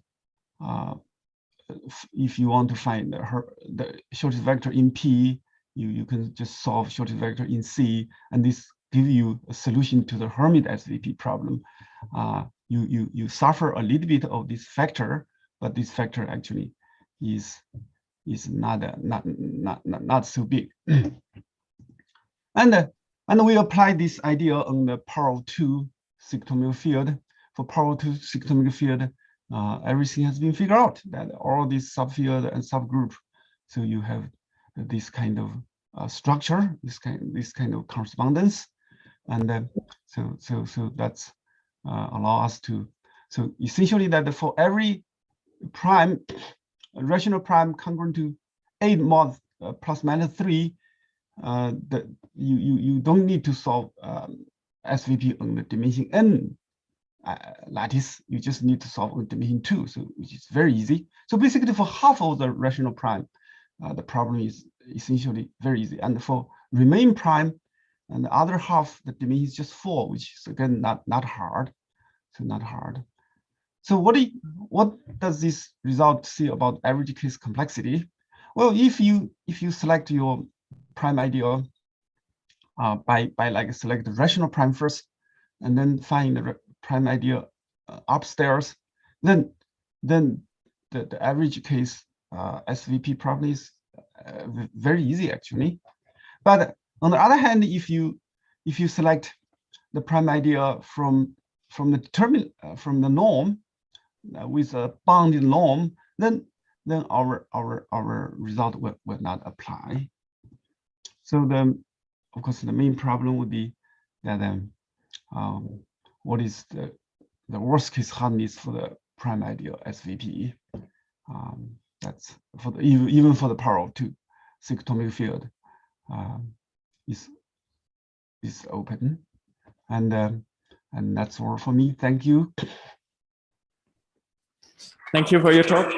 want to find the shortest vector in P, you can just solve shortest vector in C, and this gives you a solution to the Hermite SVP problem. You suffer a little bit of this factor, but this factor actually is not so big. And we apply this idea on the power of 2 cyclotomic field. For power of 2 cyclotomic field, everything has been figured out, that all these subfield and subgroup. So you have this kind of structure, this kind of correspondence, and so that's allow us to. So essentially, that for every prime, rational prime congruent to 8 mod plus minus 3, that you don't need to solve SVP on the dimension n. Lattice, you just need to solve on dimension 2, so which is very easy. So basically, for half of the rational prime, the problem is essentially very easy. And for remain prime, and the other half, the dimension is just 4, which is again not hard. So not hard. So what does this result say about average case complexity? Well, if you select your prime idea by like select the rational prime first, and then find the prime idea upstairs, then the average case SVP problem is very easy actually. But on the other hand, if you select the prime idea from the norm with a bounded norm, then our result will not apply. So of course the main problem would be that what is the worst case hardness for the prime idea SVPE? That's for even for the power of 2 cyclotomic field is open, and that's all for me. Thank you. Thank you for your talk.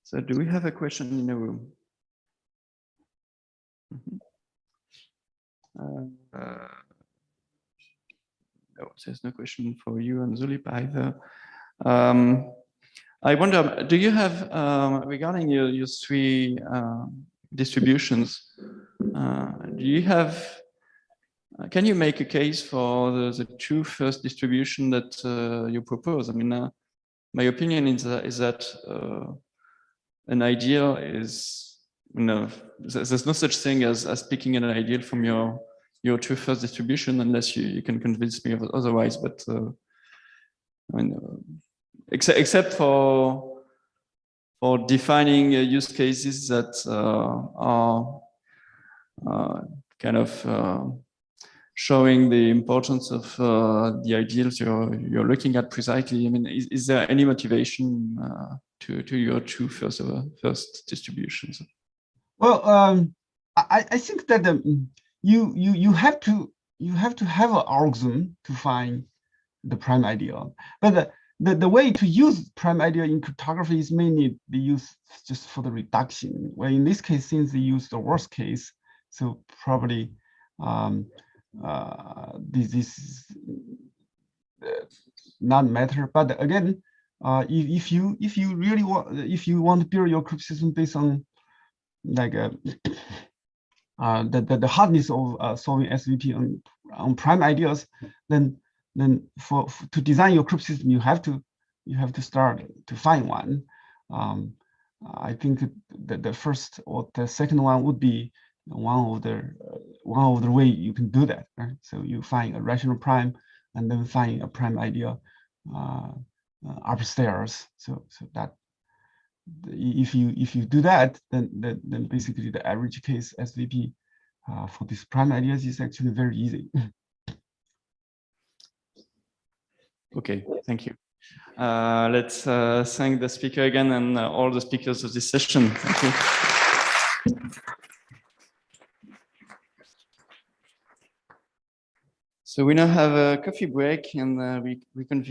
So do we have a question in the room? No, there's no question for you and Zulip either. I wonder, do you have, regarding your three distributions, do you have, can you make a case for the two first distribution that you propose? I mean, my opinion is that an ideal is, there's no such thing as picking an ideal from your two first distribution unless you can convince me otherwise. But I mean, except for defining use cases that are kind of showing the importance of the ideals you're looking at precisely. I mean, is there any motivation to your two first distributions? Well, I think that you have to have an algorithm to find the prime ideal, but the way to use prime ideal in cryptography is mainly they use just for the reduction. Well, in this case, since they use the worst case, so probably this is not matter. But again, if you really want to build your crypt system based on like the hardness of solving SVP on prime ideals, then to design your crypt system, you have to start to find one. I think that the first or the second one would be one of the way you can do that. Right? So you find a rational prime and then find a prime ideal upstairs. So that if you do that, then basically the average case SVP for these prime ideas is actually very easy. Okay, thank you. Let's thank the speaker again and all the speakers of this session. Thank you. So we now have a coffee break and we convene.